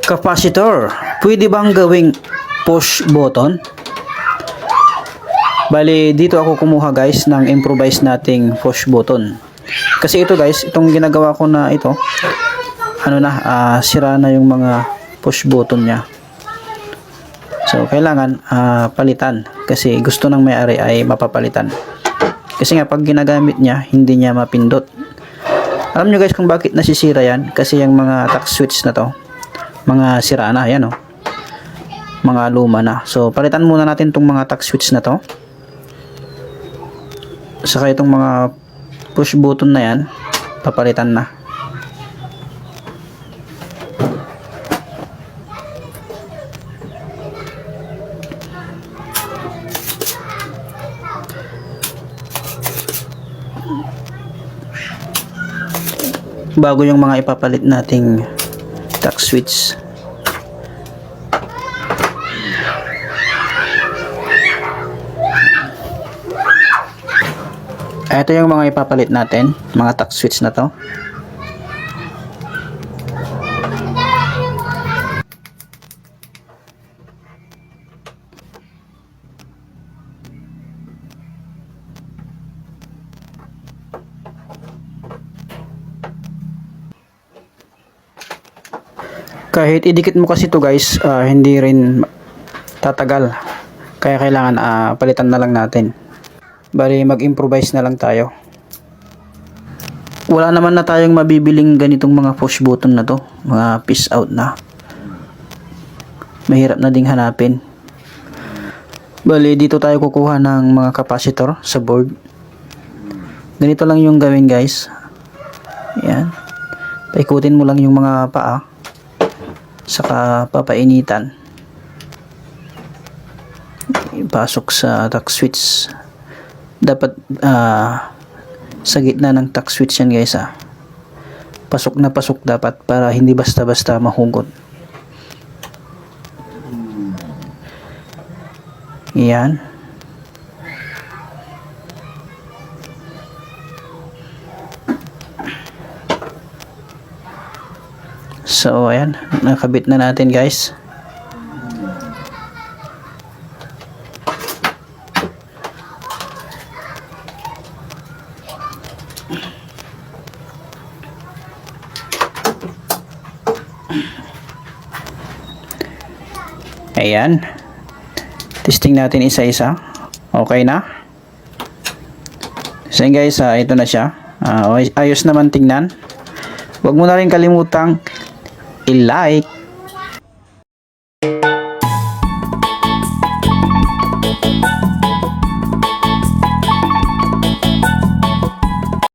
Capacitor, pwede bang gawing push button? Bali, dito ako kumuha guys ng improvise nating push button. Kasi ito guys, itong ginagawa ko na ito, sira na yung mga push button niya. So, kailangan palitan kasi gusto ng may-ari ay mapapalitan. Kasi nga, pag ginagamit niya, hindi niya mapindot. Alam nyo guys kung bakit nasisira yan? Kasi yung mga tack switch na to, mga sira na, yan o. Mga luma na. So, palitan muna natin itong mga tack switch na to. Saka itong mga push button na yan, papalitan na. Bago yung mga ipapalit nating tack switch. Ito yung mga ipapalit natin, mga tack switch na to. Kahit idikit mo kasi to guys, hindi rin tatagal. Kaya kailangan palitan na lang natin. Bali, mag-improvise na lang tayo. Wala naman na tayong mabibiling ganitong mga push button na to. Mga piece out na. Mahirap na ding hanapin. Bali, dito tayo kukuha ng mga capacitor sa board. Ganito lang yung gawin guys. Ayan. Paikutin mo lang yung mga paa. Saka papainitan. Ipasok sa tack switch. Dapat sa gitna ng tack switch yan guys pasok na pasok dapat para hindi basta-basta mahugot. Yan. So ayan, nakabit na natin guys. Ayan. Testing natin isa-isa. Okay na. So guys, ito na siya. Ayos naman tingnan. Huwag mo na rin kalimutang i-like,